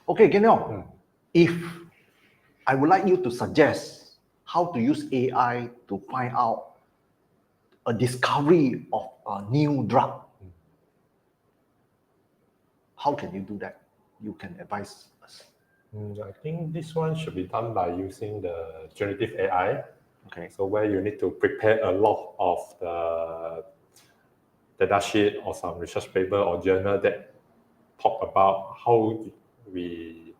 Okay, 𝐤𝐽, if I would like you to suggest how to use AI to find out a discovery of a new drug, how can you do that? You can advise us. I think this one should be done by using the generative AI. Okay. So where you need to prepare a lot of the data sheet or some research paper or journal that talk about how we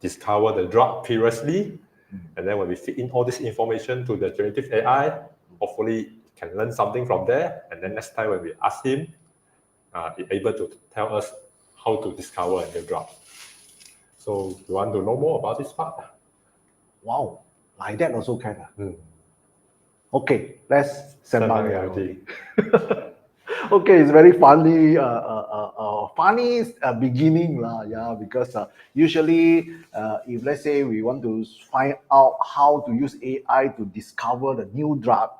discover the drug previously. And then when we feed in all this information to the generative AI, hopefully it can learn something from there. And then next time when we ask him, it's able to tell us how to discover a new drug. So you want to know more about this part? Wow, like that also can. Okay, let's Sembang AIoT. Okay, it's very funny, funny beginning lah, yeah, because usually if let's say we want to find out how to use AI to discover the new drug,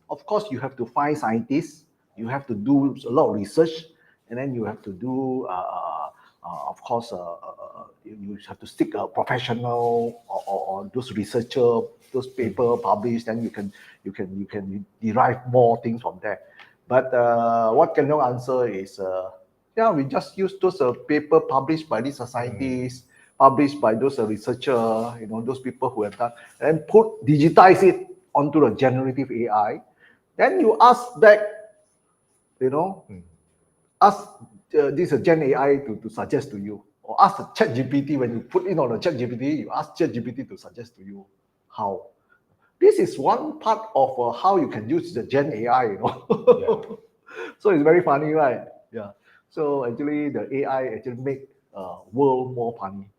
of course you have to find scientists, you have to do a lot of research, and then you have to do, of course, you have to stick a professional or those researcher, those paper published, then you can derive more things from there. But what 𝐤𝐽 answer is, yeah, we just use those paper published by these scientists, published by those researcher, those people who have done, and digitize it onto the generative AI. Then you ask back, ask this Gen AI to suggest to you, or ask the ChatGPT. When you put in on the ChatGPT, you ask ChatGPT to suggest to you how. This is one part of how you can use the Gen AI, So it's very funny, right? Yeah. So actually, the AI actually make world more funny.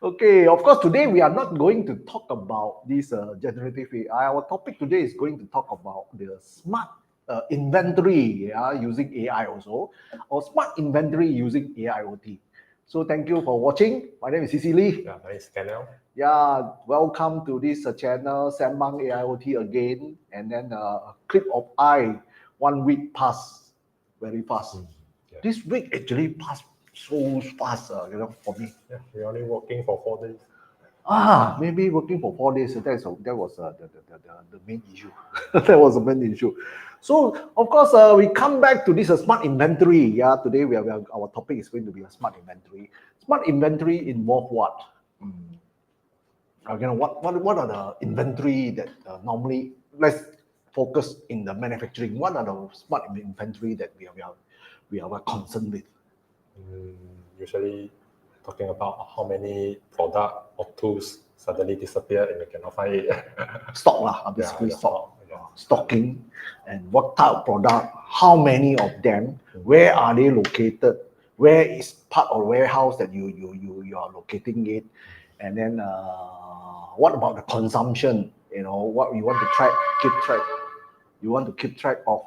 Okay, of course, today we are not going to talk about this generative AI. Our topic today is going to talk about the smart inventory, using AI also, or smart inventory using AIoT. So thank you for watching. My name is CC Lee. Yeah, my name is 𝐤𝐽. Yeah, welcome to this channel, Sembang AIoT again. And then a clip of eye, 1 week passed very fast. Yeah. This week actually passed so fast, for me. Yeah, we're only working for 4 days. Maybe working for 4 days. That was the main issue. That was the main issue. So of course, we come back to this smart inventory. Yeah, today our topic is going to be a smart inventory. Smart inventory involve what? Again, what are the inventory that normally, let's focus in the manufacturing. What are the smart inventory that we are concerned with? Usually talking about how many product or tools suddenly disappear and you cannot find it. Stock, basically stock. Stocking, and what type of product, how many of them, where are they located, where is part of warehouse that you are locating it, and then what about the consumption? What you want to keep track. You want to keep track of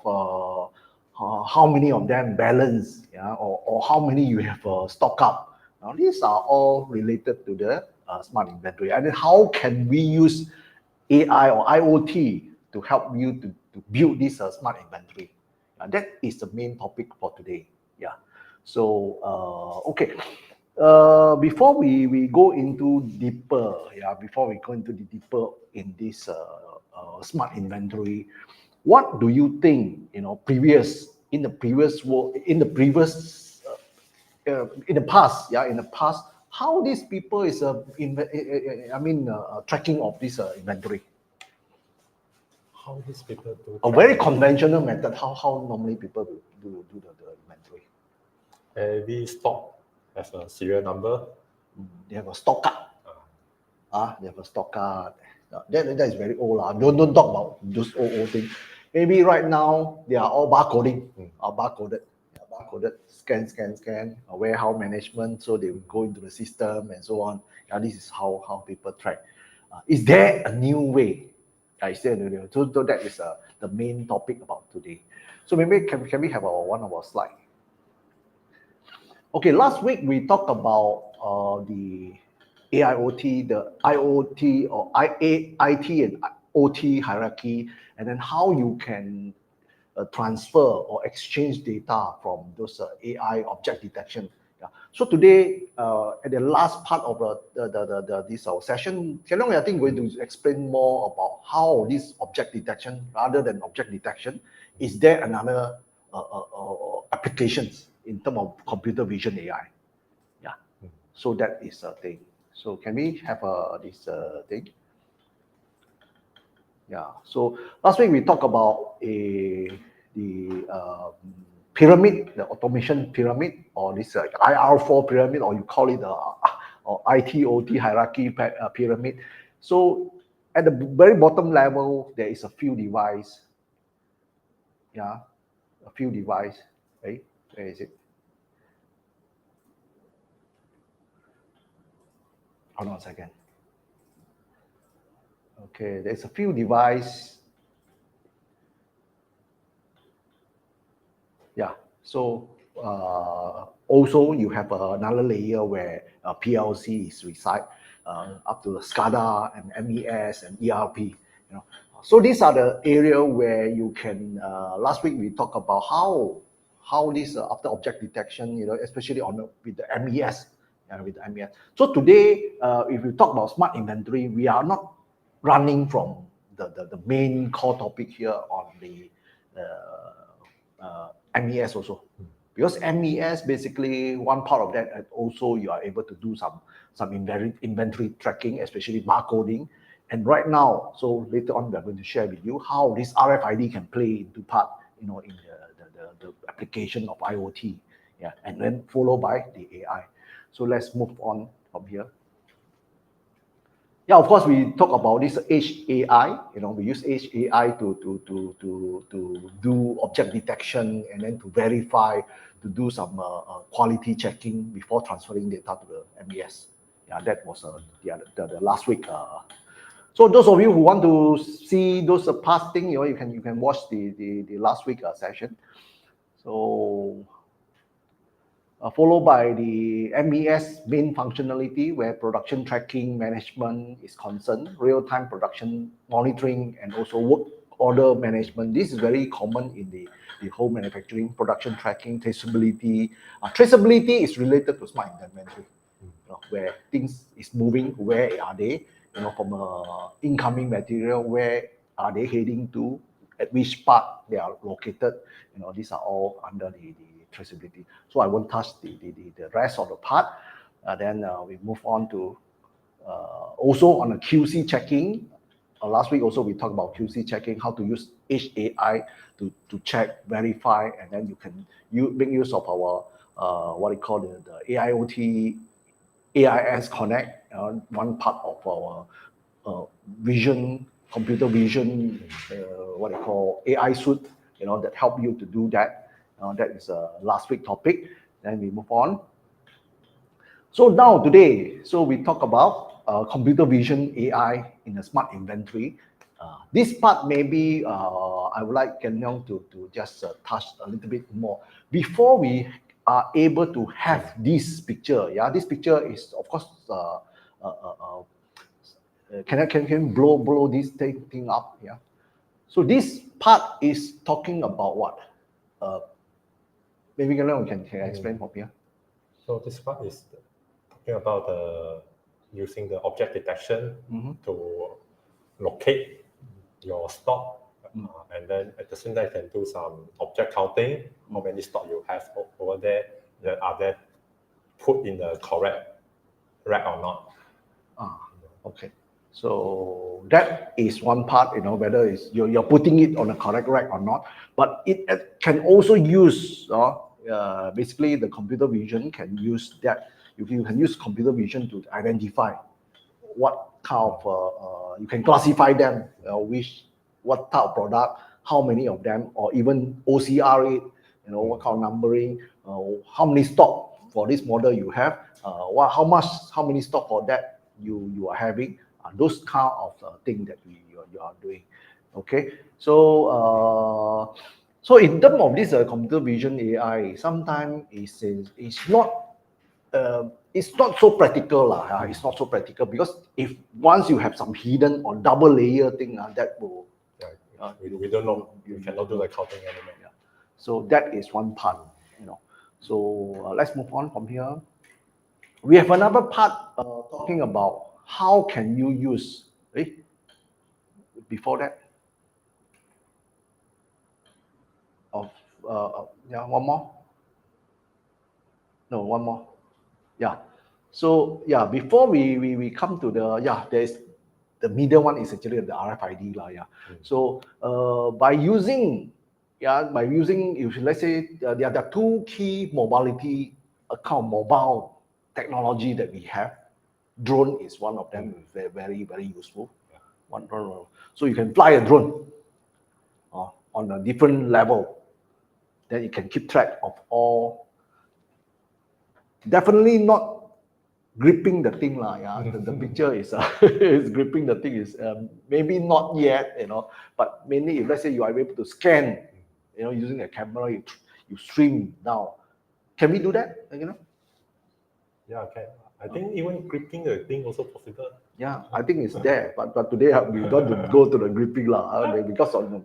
how many of them balance, or how many you have stock up. Now these are all related to the smart inventory. And then how can we use AI or IoT to help you to build this smart inventory? That is the main topic for today. Yeah. So okay. Before we go into deeper, in this smart inventory, what do you think? In the past, how these people is tracking of this inventory? How these people do? A very conventional method. How normally people do the inventory? Every stock has a serial number. They have a stock card. They have a stock card. That is very old. Don't talk about those old things. Maybe right now they are all barcoding. Barcoded. Scan. Warehouse management. So they will go into the system and so on. This is how people track. Is there a new way? So that is the main topic about today. So maybe can we have one of our slide? Okay, last week we talked about the AIoT, the IoT or IT and OT hierarchy, and then how you can transfer or exchange data from those AI object detection. Yeah. So today, at the last part of this our session, I think we're going to explain more about how this object detection, rather than object detection, is there another applications in terms of computer vision AI? Yeah. So that is a thing. So can we have this thing? Yeah. So last week we talked about the pyramid, the automation pyramid, or this IR4 pyramid, or you call it or IT/OT hierarchy pyramid. So at the very bottom level, there is a few device. Yeah, a few device. Right? Where is it? Hold on a second. Okay, there's a few device. Yeah, so also you have another layer where PLC is reside up to the SCADA and MES and ERP. You know, so these are the area where you can. Last week we talked about how this after object detection, you know, especially with the MES. With the MES. So today, if we talk about smart inventory, we are not running from the main core topic here on the MES also, because MES basically one part of that, and also you are able to do some inventory tracking, especially barcoding. And right now, so later on, we are going to share with you how this RFID can play into part, you know, in the application of IoT. Yeah, and then followed by the AI. So let's move on from here. Yeah, of course, we talk about this edge AI. You know, we use edge AI to do object detection, and then to verify, to do some quality checking before transferring data to the MES. Yeah, that was the last week. So those of you who want to see those past things, you know, you can watch the last week session. So. Followed by the MES main functionality, where production tracking management is concerned, real-time production monitoring, and also work order management. This is very common in the whole manufacturing, production tracking, traceability. Traceability is related to smart inventory, you know, where things is moving, where are they, you know, from incoming material, where are they heading to, at which part they are located. You know, these are all under the traceability. So I won't touch the rest of the part. Then we move on to also on the QC checking. Last week also we talked about QC checking, how to use edge AI to check, verify, and then you can make use of our what we call the AIoT AIS Connect, one part of our vision, computer vision, what they call AI suite, you know, that help you to do that. That is a last week topic. Then we move on. So now today, so we talk about computer vision AI in a smart inventory. This part maybe I would like Ken Leong to just touch a little bit more before we are able to have this picture. Yeah, this picture is of course. Can blow this thing up? Yeah. So this part is talking about what? Maybe can explain from here. So this part is talking about using the object detection to locate your stock, and then at the same time you can do some object counting, how many stock you have over there, that are they put in the correct rack or not. Okay. So that is one part, you know, whether it's you're putting it on the correct rack or not. But it can also use basically the computer vision can use that. You can use computer vision to identify what kind of you can classify them, what type of product, how many of them, or even OCR it, you know, what kind of numbering, how many stock for this model you have, how many stock for that you are having. Those kind of things that you are doing. Okay, so in terms of this computer vision AI, sometimes it's not so practical It's not so practical because if once you have some hidden or double layer thing, that will we don't know. You cannot do the counting anymore. Yeah. So that is one part, you know. So let's move on from here. We have another part talking about how can you use, before that, yeah, one more. No, one more. Yeah. So yeah, before we come to the, there's the middle one is actually the RFID lah, yeah. So by using, if let's say there are two key mobility mobile technology that we have. Drone is one of them, very, very useful. One drone. So you can fly a drone on a different level. Then you can keep track of all. Definitely not gripping the thing lah, yeah. The picture is is gripping the thing is maybe not yet, but mainly if let's say you are able to scan, using a camera, you stream down. Can we do that? Yeah, can. I think even gripping the thing also possible. Yeah, I think it's there, but today we don't to go to the gripping lah, because on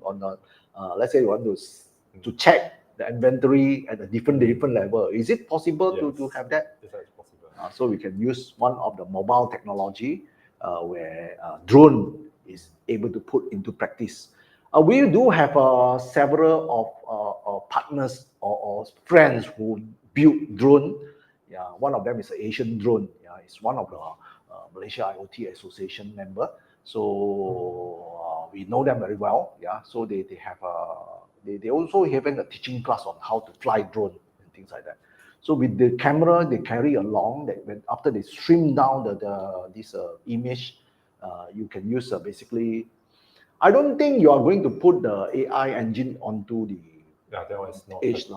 let's say you want to check the inventory at a different level. Is it possible to have that? Yes, it's possible. So we can use one of the mobile technology where drone is able to put into practice. We do have several of partners or friends who build drone. Yeah, one of them is an Asian drone. Yeah, it's one of the Malaysia IoT Association member. So we know them very well. Yeah, so they have they also having a teaching class on how to fly drone and things like that. So with the camera they carry along, that when after they stream down this image, you can use basically. I don't think you are going to put the AI engine onto the that one is not edge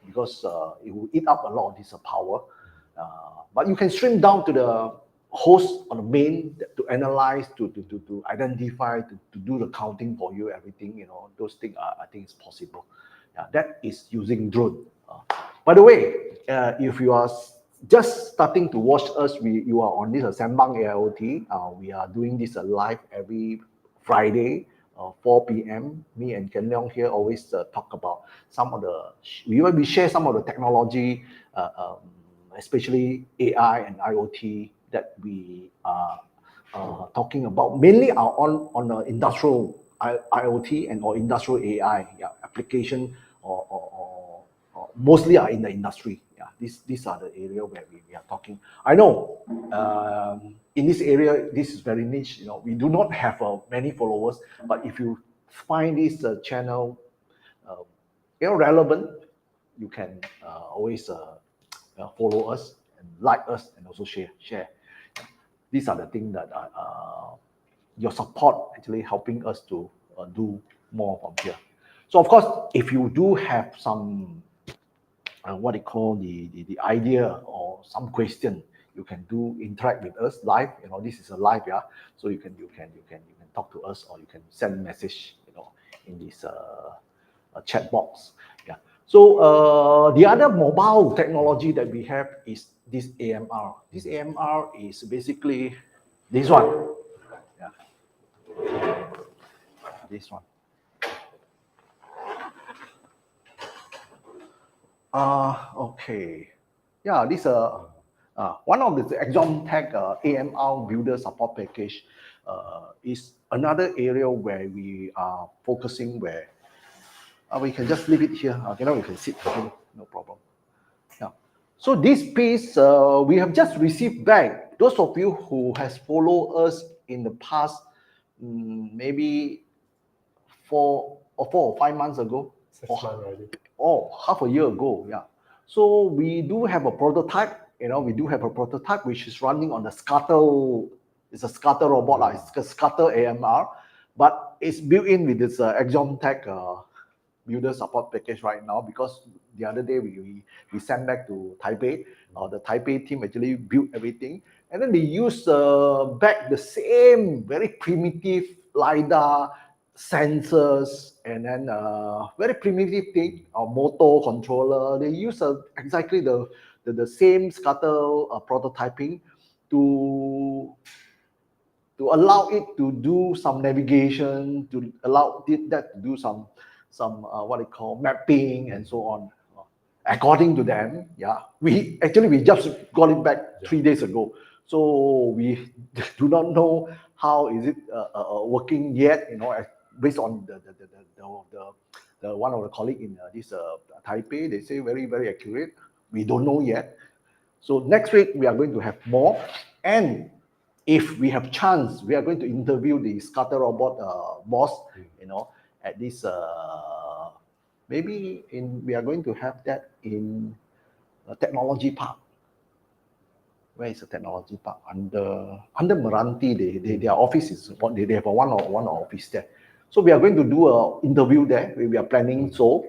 because it will eat up a lot of this power. But you can stream down to the host on the main to analyze, to identify, to do the counting for you, everything, those things I think is possible. Yeah, that is using drone. By the way, if you are just starting to watch us, you are on this Sembang AIoT. We are doing this live every Friday, 4 p.m. Me and Ken Leong here always talk about some of the, we share some of the technology, especially AI and IoT that we are talking about. Mainly are on the industrial IoT and or industrial AI application, or mostly are in the industry. Yeah, these are the area where we are talking. I know in this area, this is very niche. We do not have many followers, but if you find this channel relevant, you can always follow us and like us and also share. These are the things that your support actually helping us to do more from here. So of course, if you do have some what they call the idea or some question, you can interact with us live. This is a live, yeah. So you can talk to us, or you can send message, in this chat box. Yeah. So the other mobile technology that we have is this AMR. This AMR is basically this one. Yeah. This one. Okay. Yeah, this one of the Axiomtek AMR builder support package is another area where we are focusing, where we can just leave it here. We can sit here, no problem. Yeah. So this piece we have just received back. Those of you who has followed us in the past, maybe 4 or 5 months ago. 6 months already. Half a year ago, yeah. So we do have a prototype, we do have a prototype which is running on the Scuttle. It's a Scuttle robot, it's a Scuttle AMR, but it's built in with this Axiomtek builder support package right now, because the other day we sent back to Taipei. The Taipei team actually built everything, and then they use back the same very primitive LiDAR sensors, and then very primitive thing, motor controller. They use exactly the same Scuttle prototyping to allow it to do some navigation, to allow that to do some what they call mapping and so on. according to them, we just got it back 3 days ago. So we do not know how is it working yet, based on the one of the colleague in this Taipei, they say very, very accurate. We don't know yet. So next week we are going to have more, and if we have chance, we are going to interview the scatter robot boss, at this maybe we are going to have that in a technology park. Where is the technology park? Under Meranti, their office is they have one office there. So we are going to do an interview there. We are planning. So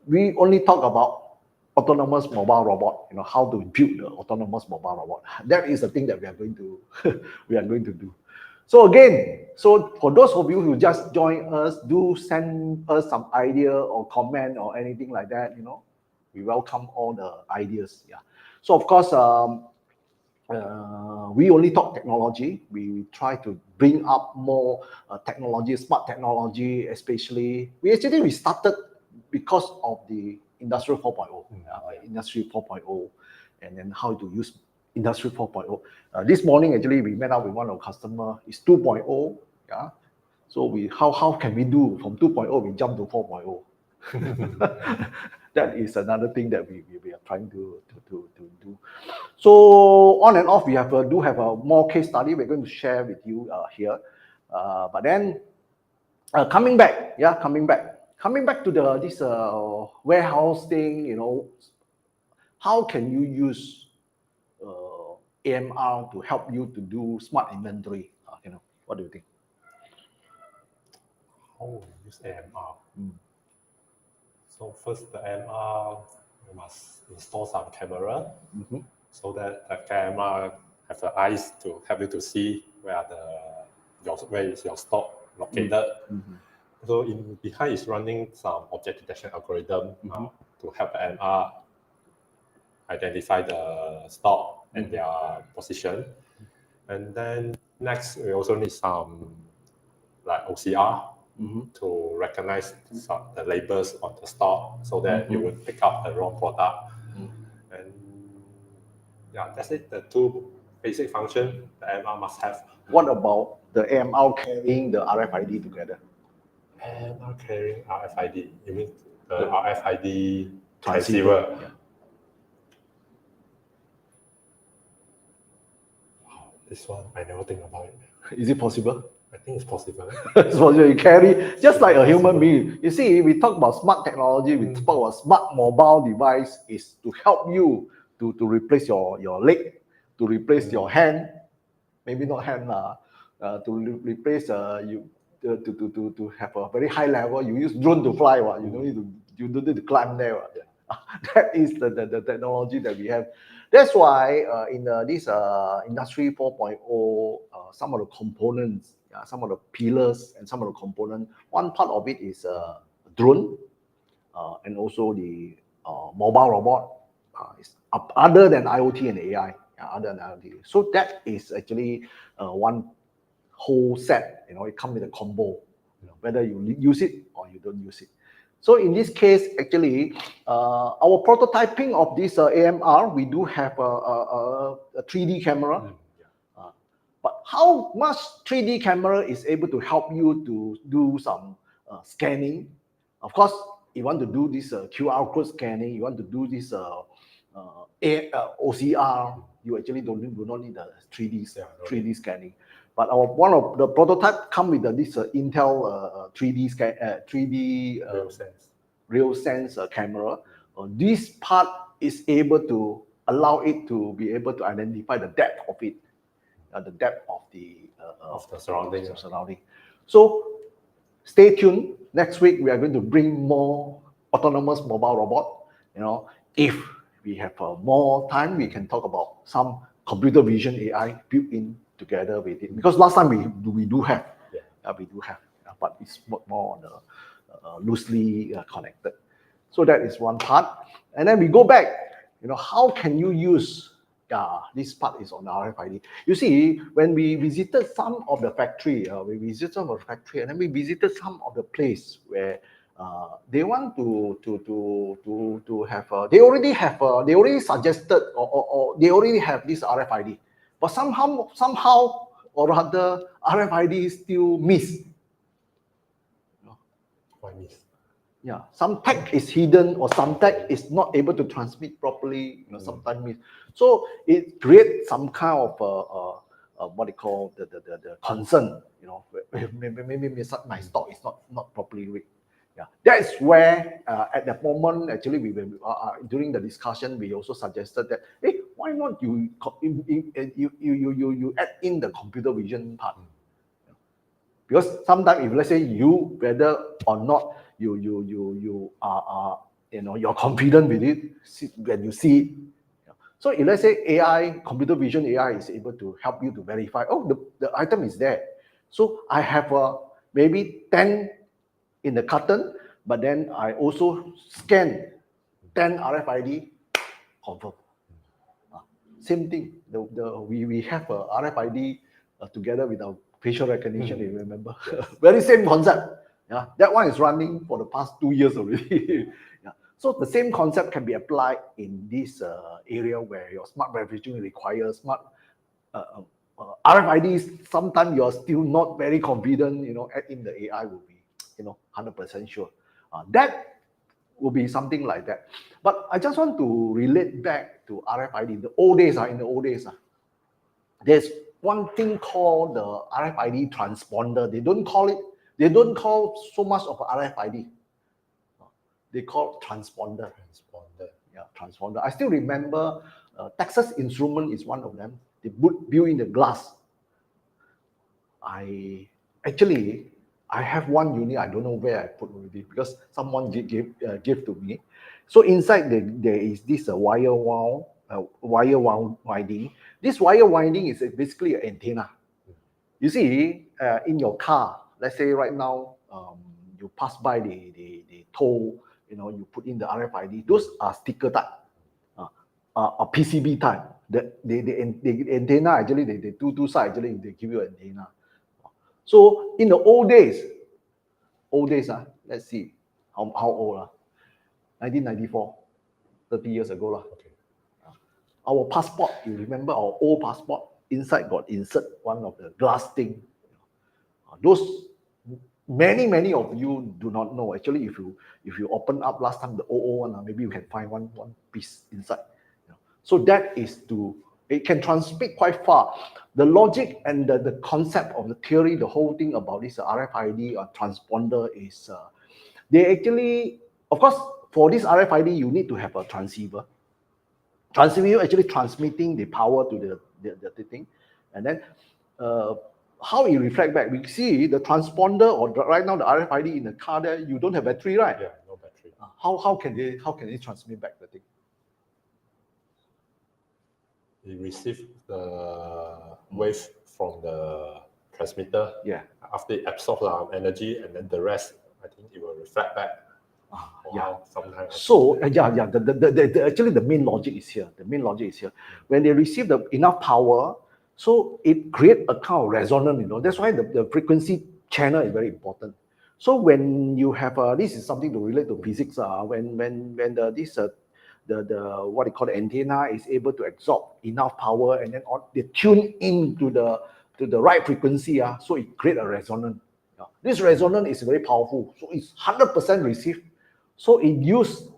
we only talk about autonomous mobile robot. How to build the autonomous mobile robot. That is the thing that we are going to do. So again, for those of you who just join us, do send us some idea or comment or anything like that. We welcome all the ideas. So of course, we only talk technology. We try to bring up more technology, smart technology, especially. We started because of the Industry 4.0, Industry 4.0, and then how to use Industry 4.0. This morning, actually, we met up with one of our customers. It's 2.0. So how can we do from 2.0 we jump to 4.0? That is another thing that we are trying to do. So on and off, we do have a more case study we're going to share with you here. But then coming back to this warehouse thing, how can you use AMR to help you to do smart inventory? What do you think? Oh, use AMR. So first, the AMR, you must install some camera, so that the camera have the eyes to help you to see where is your stock located. So behind is running some object detection algorithm to help the AMR identify the stock and their position. And then next, we also need some like OCR. To recognize the labels on the stock, so that you would pick up the wrong product. And that's it. The two basic functions the AMR must have. What about the AMR carrying the RFID together? AMR carrying RFID? You mean the RFID transceiver? Wow, this one I never think about it. Is it possible? I think it's possible. It's possible. You carry just like a human being. You see, we talk about smart technology, we talk about smart mobile device is to help you to replace your leg, to replace your hand, maybe not hand, to replace you to have a very high level. You use drone to fly, you don't need to climb there. That is the technology that we have. That's why in this Industry 4.0, some of the components, some of the pillars and some of the components, one part of it is drone and also the mobile robot, other than IoT and AI, other than IoT. So that is actually one whole set, it comes with a combo, whether you use it or you don't use it. So in this case, actually, our prototyping of this AMR, we do have a 3D camera. But how much 3D camera is able to help you to do some scanning? Of course, you want to do this QR code scanning, you want to do this OCR, you actually do not need a 3D scanning. But one of the prototype come with this Intel 3D RealSense camera. This part is able to allow it to be able to identify the depth of it. The depth of the surrounding. So stay tuned. Next week we are going to bring more autonomous mobile robot. If we have more time, we can talk about some computer vision AI built in together with it. Because last time we do have, but it's more on the loosely connected. So that is one part. And then we go back. How can you use? This part is on RFID. You see, when we visited some of the factory, and then we visited some of the place where they want to have they already suggested or they already have this RFID, but somehow or other RFID still miss. Why miss? Yeah, some tag is hidden or some tag is not able to transmit properly. Sometimes miss. So it creates some kind of what they call the concern. Maybe my stock is not properly read. Yeah, that's where at that moment actually we during the discussion we also suggested that why not you add in the computer vision part, because sometimes if let's say you whether or not you are you're confident with it when you see it. So if let's say AI computer vision AI is able to help you to verify the item is there, so I have maybe 10 in the carton, but then I also scan 10 RFID, confirm. Same thing. We have a RFID together with our facial recognition. You remember? Yes. Very same concept. Yeah, that one is running for the past 2 years already. Yeah. So the same concept can be applied in this area where your smart verification requires smart RFIDs. Sometimes you're still not very confident. Add in the AI will be 100% sure. That will be something like that. But I just want to relate back to RFID. In the old days, there's one thing called the RFID transponder. They don't call so much of RFID. They call transponder. Yeah, transponder. I still remember Texas Instrument is one of them. They built in the glass. I have one unit. I don't know where I put already because someone gave to me. So inside there is this wire winding. This wire winding is basically an antenna. You see, in your car, let's say right now, you pass by the toll, you put in the RFID. Those are sticker type, a PCB type. The antenna actually, the two sides actually they give you an antenna. So in the old days, let's see how old 1994, 30 years ago. Okay. Our passport, you remember our old passport, inside got insert one of the glass thing. Those many of you do not know. Actually, if you open up last time the old one, maybe you can find one piece inside. So that is it can transmit quite far. The logic and the concept of the theory, the whole thing about this RFID or transponder is, they actually, of course, for this RFID, you need to have a transceiver. Transceiver actually transmitting the power to the thing. And then how it reflect back, we see the transponder or right now the RFID in the car there, you don't have battery, right? Yeah, no battery. How can they transmit back the thing? We receive the wave from the transmitter. Yeah. After it absorbs our energy, and then the rest, I think it will reflect back. Sometimes. So actually the main logic is here. When they receive enough power, so it creates a kind of resonance. That's why the frequency channel is very important. So when you have this is something to relate to physics. When the what they call the antenna is able to absorb enough power, and then they tune into the right frequency. So it creates a resonance. This resonance is very powerful. So it's 100% received. So it uses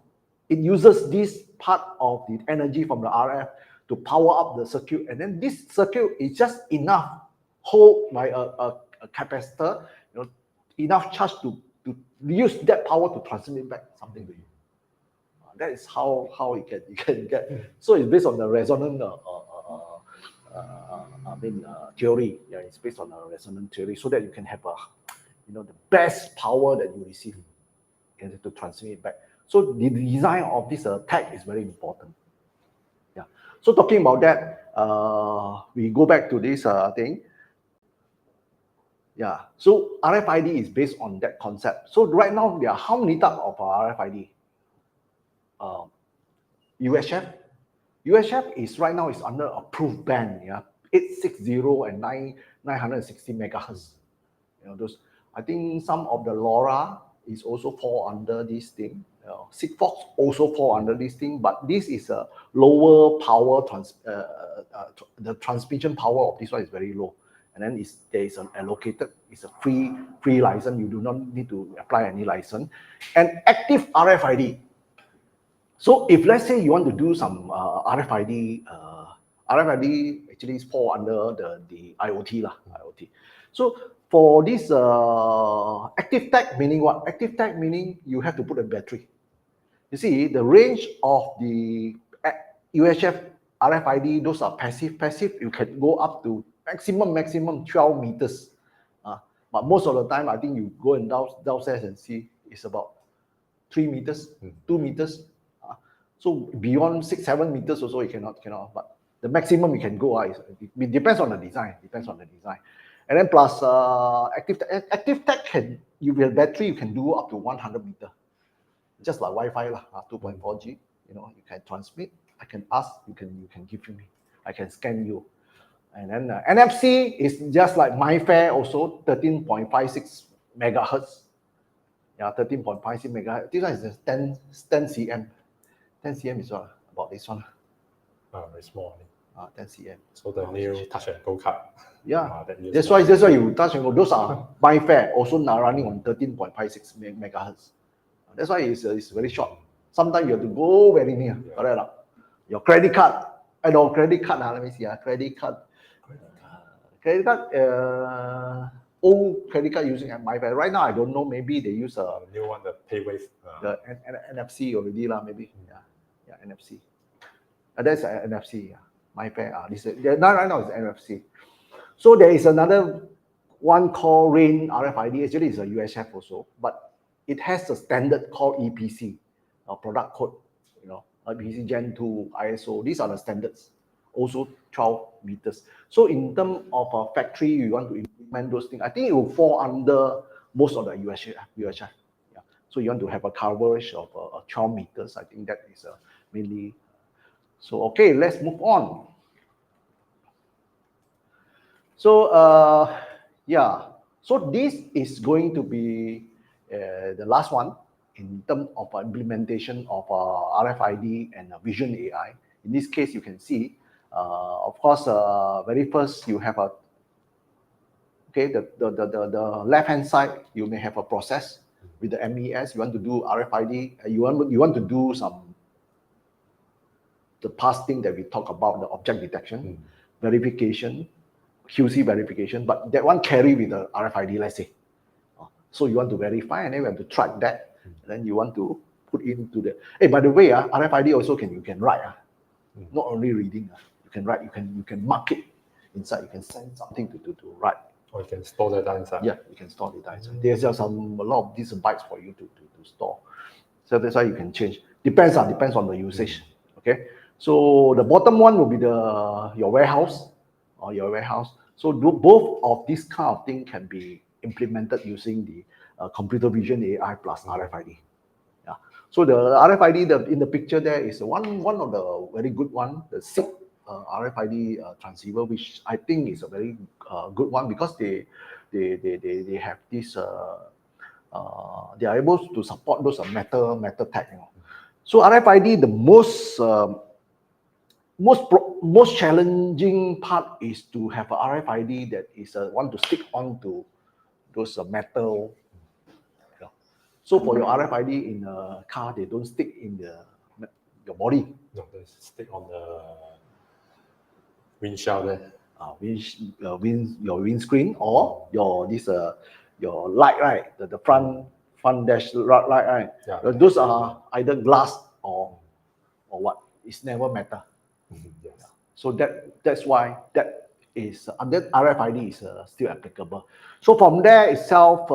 this part of the energy from the RF to power up the circuit, and then this circuit is just enough hold by a capacitor, enough charge to use that power to transmit back something to you. That is how you can get. So it's based on the resonance theory. Yeah, it's based on a resonance theory, so that you can have the best power that you receive and to transmit it back. So the design of this tag is very important. Yeah. So talking about that, we go back to this thing. Yeah. So RFID is based on that concept. So right now there are how many types of RFID? UHF is right now is under approved band, 860 and 960 megahertz. Those, I think some of the LoRa is also fall under this thing. Sigfox also fall under this thing, but this is a lower power, the transmission power of this one is very low. And then there is an allocated, it's a free license. You do not need to apply any license. And active RFID. So if let's say you want to do some RFID, RFID actually is fall under the IoT lah, IoT. So for this active tag, meaning what? Active tag meaning you have to put a battery. You see, the range of the UHF RFID, those are passive. Passive, you can go up to maximum 12 meters. But most of the time, I think you go and downstairs and see it's about 3 meters, 2 meters. So beyond 6-7 meters or so, you cannot. But the maximum you can go it depends on the design. And then plus active tag can, you with battery, you can do up to 100 meters. Just like Wi-Fi lah, 2.4G. You know, you can transmit. I can ask, you can give me. I can scan you. And then NFC is just like MyFair, also 13.56 megahertz. Yeah, 13.56 megahertz. This one is just 10 cm. 10 cm is what? About this one. Very small. 10 cm. So the new touch and go card. Yeah, that's why you touch and go. Those are MyFair, also now running on 13.56 megahertz. That's why it's very short. Sometimes you have to go very near. Yeah. Your credit card. Credit card. Let me see. Credit card. Old credit card using MyFair. Right now, I don't know. Maybe they use a new one, the PayWave. The NFC already lah. Maybe. Yeah, NFC. That's NFC. MyFair. Right now it's NFC. So there is another one called RAIN RFID. Actually, it's a UHF also, but it has a standard called EPC, product code. You know, EPC Gen 2, ISO. These are the standards. Also 12 meters. So in terms of a factory, you want to implement those things. I think it will fall under most of the UHF. Yeah. So you want to have a coverage of 12 meters. I think that is mainly. So okay, let's move on. So yeah. So this is going to be the last one in terms of implementation of RFID and vision AI. In this case, you can see. Of course, very first you have the left hand side, you may have a process with the MES. You want to do RFID. You want to do the past thing that we talk about, the object detection, verification, QC verification. But that one carry with the RFID, let's say. So you want to verify, and then you have to track that. And then you want to put into the. Hey, by the way, RFID also you can write. Not only reading. You can write, you can mark it inside, you can send something to write. Or you can store data inside. Yeah, you can store data inside. There's just a lot of these bytes for you to store. So that's why you can change. Depends on the usage. Okay. So the bottom one will be your warehouse. So both of these kind of thing can be implemented using the computer vision AI plus RFID. Yeah. So the RFID in the picture there is one of the very good one, the 𝐶𝐫 RFID transceiver, which I think is a very good one because they have this they are able to support those metal tag. You know. So RFID, the most challenging part is to have a RFID that is want to stick onto those metal. You know. So for your RFID in a car, they don't stick in your body. No, they stick on the windshield there. Your windscreen or your light, right? The front dash light, right? Yeah. Those are either glass or what? It's never metal. Yes. So that's why that RFID is still applicable. So from there itself,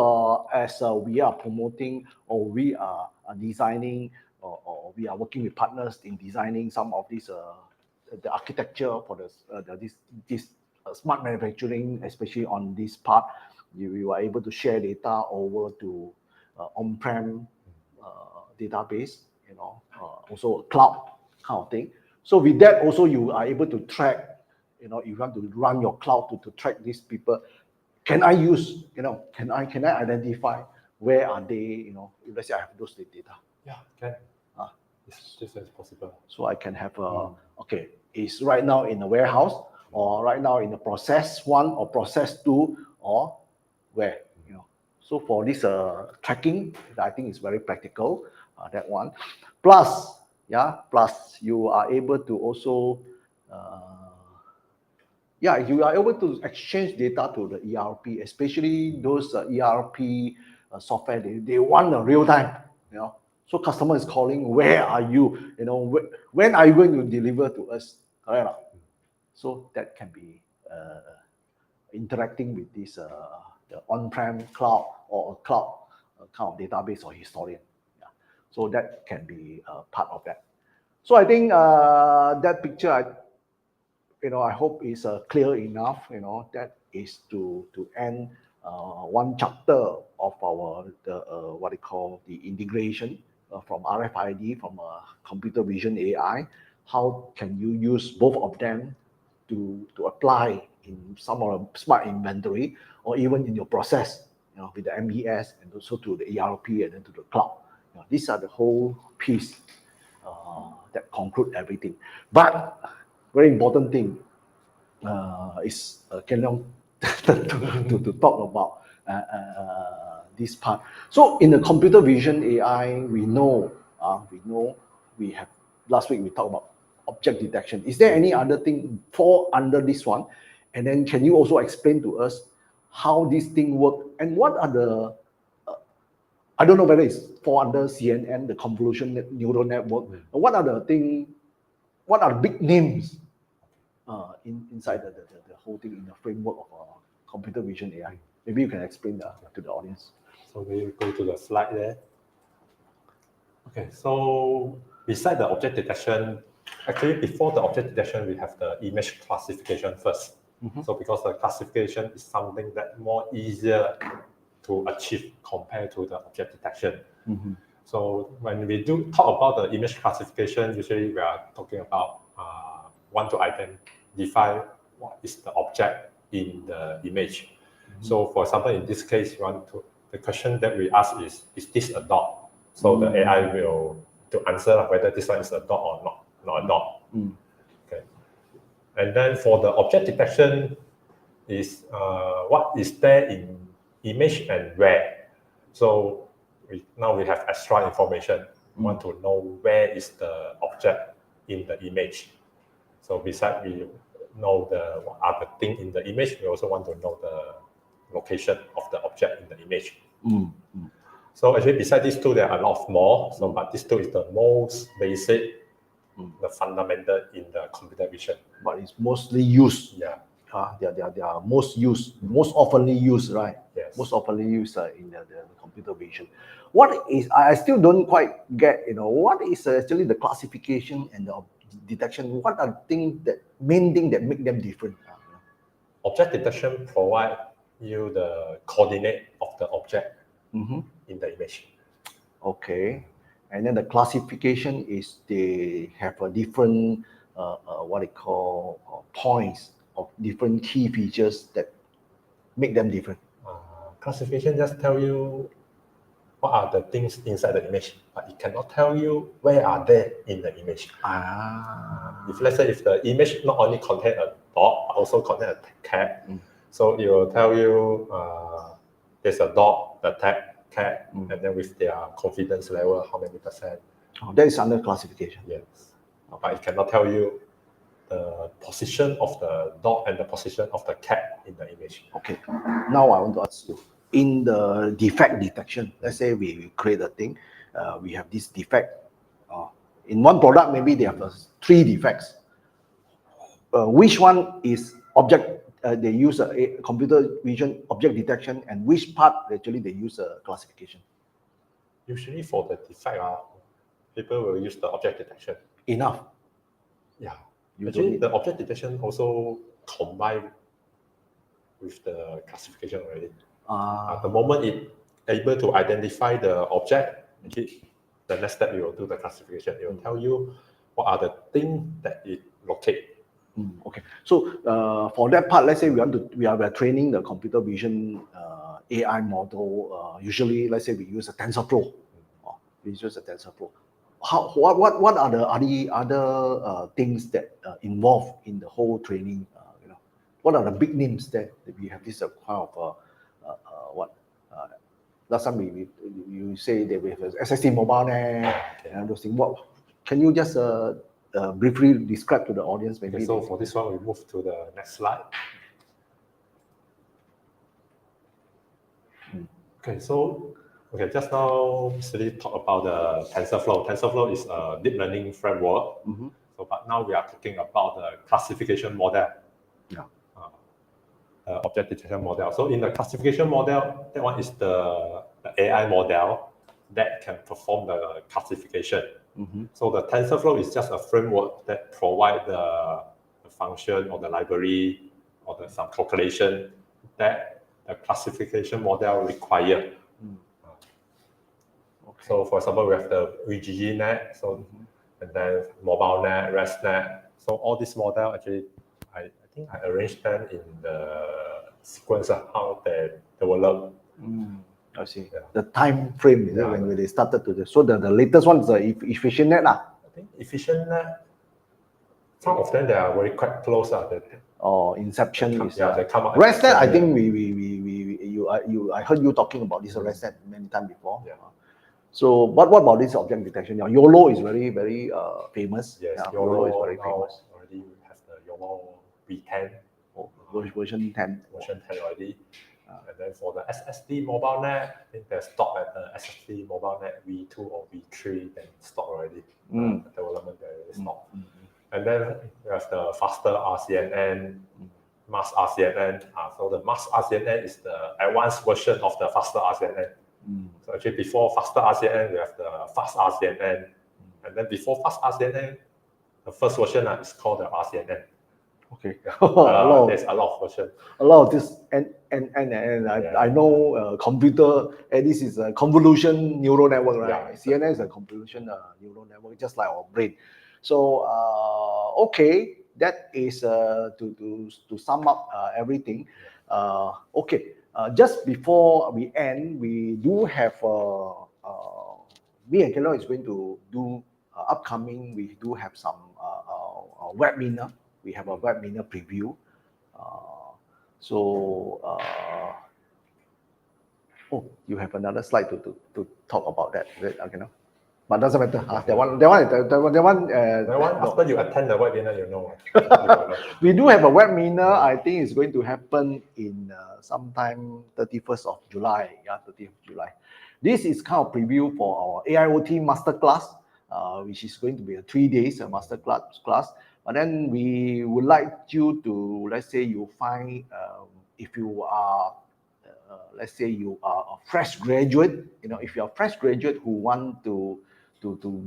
as we are promoting or we are designing or we are working with partners in designing some of these the architecture for this smart manufacturing, especially on this part, you are able to share data over to on-prem database, you know, also a cloud kind of thing. So with that, also you are able to track, you know, you want to run your cloud to track these people. Can I use, you know, can I identify where are they, you know, if let's say I have those data. Yeah, can. Ah. This is possible. So I can have okay, it's right now in the warehouse, or right now in the process 1 or process 2, or where, you know. So for this tracking, I think it's very practical, that one. Plus, plus you are able to also, you are able to exchange data to the ERP, especially those ERP software, they want a real time, you know. So customer is calling, where are you? You know, when are you going to deliver to us? Correct? So that can be interacting with this the on-prem cloud or cloud kind of database or historian. Yeah. So that can be part of that. So I think that picture, I hope is clear enough. You know, that is to end one chapter of our what we call the integration from RFID, from computer vision AI. How can you use both of them to apply in some of the smart inventory, or even in your process, you know, with the MES and also to the ERP and then to the cloud. You know, these are the whole piece that conclude everything. But very important thing is Ken Leong to talk about this part. So in the computer vision AI, we know we have, last week we talked about object detection. Is there any other thing fall under this one? And then can you also explain to us how this thing work, and what are the I don't know whether it's fall under CNN, the convolution neural network. What are the thing? What are the big names inside the whole thing, in the framework of computer vision AI? Maybe you can explain to the audience. So we go to the slide there. Okay, so beside the object detection, actually before the object detection, we have the image classification first. So because the classification is something that more easier to achieve compared to the object detection. So when we do talk about the image classification, usually we are talking about want to identify what is the object in the image. So for example, in this case, the question that we ask is this a dog? So the AI will to answer whether this one is a dog or not a dog. Okay. And then for the object detection is what is there in image and where. So now we have extra information. We want to know where is the object in the image. So besides we know what are the things in the image, we also want to know the location of the object in the image. So actually beside these two, there are a lot more. So but these two is the most basic, the fundamental in the computer vision. But it's mostly used. Yeah. They are most oftenly used, right? Yes. Most oftenly used in the computer vision. What is, I still don't quite get, what is actually the classification and the detection? What are the main thing that make them different? Object detection provide you the coordinate of the object in the image. Okay. And then the classification is they have a different, what they call points of different key features that make them different. Classification just tell you what are the things inside the image, but it cannot tell you where are they in the image. If let's say if the image not only contain a dog, but also contain a cat, so it will tell you there's a dog, the cat, and then with their confidence level, how many %. That is under classification. Yes, but it cannot tell you the position of the dog and the position of the cat in the image. Okay, now I want to ask you, in the defect detection, let's say we create a thing, we have this defect. In one product, maybe they have 3 defects. Which one is object, they use a computer vision object detection, and which part actually they use a classification? Usually for the defect, people will use the object detection. Enough. Yeah. Usually the object detection also combined with the classification already. At the moment it able to identify the object, the next step you will do the classification. It will tell you what are the things that it locate. Okay, so for that part, let's say we are training the computer vision AI model, usually let's say we use a TensorFlow. We use a TensorFlow. What are the other things that involved in the whole training? What are the big names that we have this kind of last time you say that we have SSD mobile net and those things. What can you just briefly describe to the audience maybe? Okay, so for this one, we move to the next slide. Okay, so just now we talk about the TensorFlow. TensorFlow is a deep learning framework. So, but now we are talking about the classification model. Object detection model. So in the classification model, that one is the AI model that can perform the classification. So the TensorFlow is just a framework that provides the function or the library or some calculation that the classification model require. So for example, we have the VGG net, and then mobile net, REST net. So all these models actually, I think I arranged them in the sequence of how they develop. I see. The time frame when they started to do. So the latest one is the efficient net. I think efficient net, some of them they are very quite close. Inception is. They come up. REST net, I think I heard you talking about this REST net many times before. So what about this object detection? YOLO is very, very famous. Yes, YOLO is very famous. Already we have the YOLO V10. Version 10. Version 10 already. And then for the SSD mobile net, I think there's stock at the SSD mobile net V2 or V3, then stock already. The development there is stock. And then we have the faster RCNN, mass RCNN. So the mass RCNN is the advanced version of the faster RCNN. So actually before faster RCNN, we have the fast RCNN. And then before fast RCNN, the first version is called the RCNN. Okay. There's a lot of versions. A lot of this I know computer, and this is a convolution neural network, right? CNN is a convolution neural network, just like our brain. So okay, that is to sum up everything. Okay. Just before we end, we do have me and 𝐿 is going to do upcoming. We do have some webinar. We have a webinar preview. You have another slide to talk about that. Okay, no? But doesn't matter. That one. After you attend the webinar, you know. We do have a webinar. I think it's going to happen in sometime 31st of July. 30th of July. This is kind of preview for our AIoT masterclass, which is going to be a 3 days masterclass. But then we would like you to, let's say you find, if you are, let's say you are a fresh graduate, if you're a fresh graduate who want to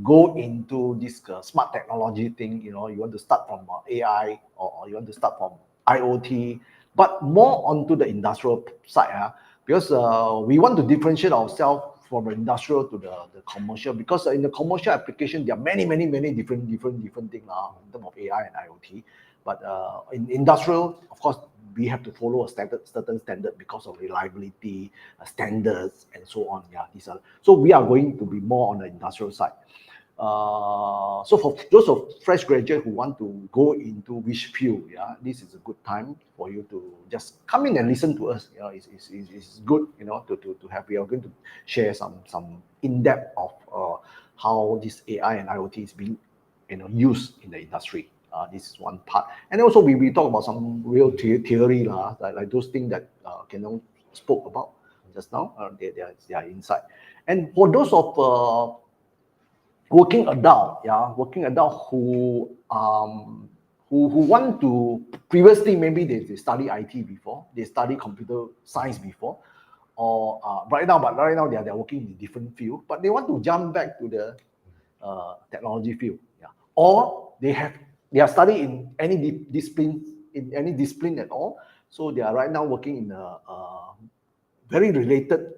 go into this smart technology thing, you want to start from AI or you want to start from IoT, but more onto the industrial side, because we want to differentiate ourselves from the industrial to the commercial, because in the commercial application there are many different things in terms of AI and IoT. But in industrial, of course, we have to follow a certain standard because of reliability standards and so on. So we are going to be more on the industrial side. So for those of fresh graduates who want to go into which field, this is a good time for you to just come in and listen to us. It's good, to have. We are going to share some in-depth of how this AI and IoT is being, used in the industry. This is one part, and also we talk about some real theory, like those things that 𝐿 spoke about just now. They are inside, and for those of working adult who want to, previously maybe they study IT before, they study computer science before, or right now they are working in a different field, but they want to jump back to the technology field, or they are studying in any discipline at all, so they are right now working in a very related,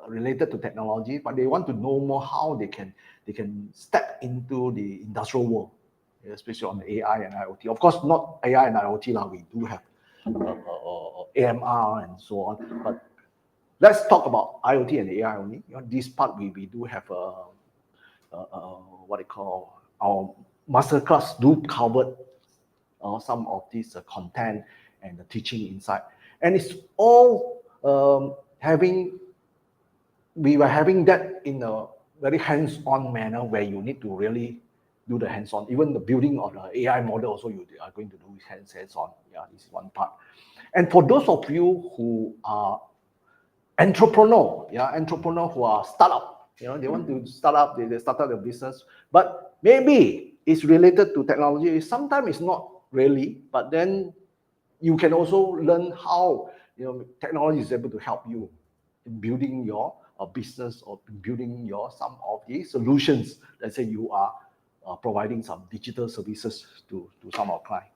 related to technology, but they want to know more how they can step into the industrial world, especially on the AI and IoT. Of course, not AI and IoT we do have AMR and so on, but let's talk about IoT and AI only. This part we do have what they call our masterclass do cover some of this content and the teaching inside, and it's all we were having that in a very hands-on manner where you need to really do the hands-on. Even the building of the AI model also you are going to do hands-on. Yeah, this is one part. And for those of you who are entrepreneur who are startup, they want to start up, they start up their business, but maybe it's related to technology. Sometimes it's not really, but then you can also learn how technology is able to help you in building your business or building some of the solutions. Let's say you are providing some digital services to some of our clients.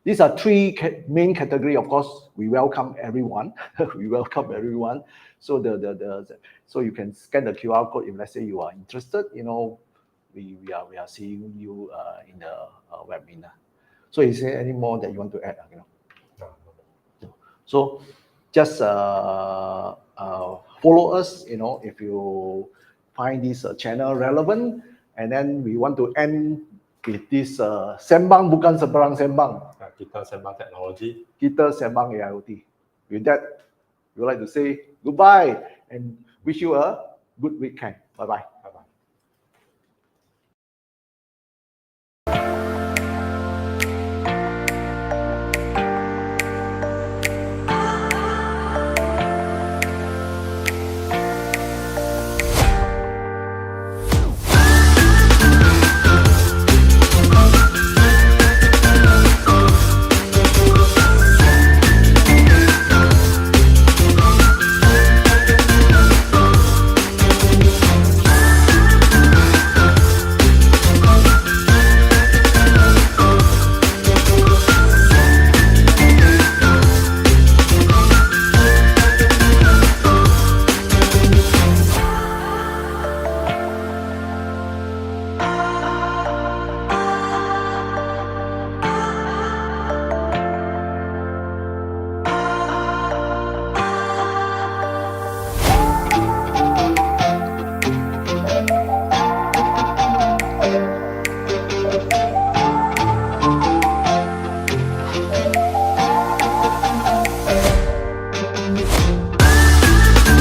These are three main categories. Of course, we welcome everyone. We welcome everyone. So so you can scan the QR code if let's say you are interested. We are seeing you in the webinar. So is there any more that you want to add? So just follow us. If you find this channel relevant, and then we want to end with this Sembang bukan seberang Sembang. Kita Sembang Technology. Kita Sembang AIoT. With that, we would like to say goodbye and wish you a good weekend. Bye-bye.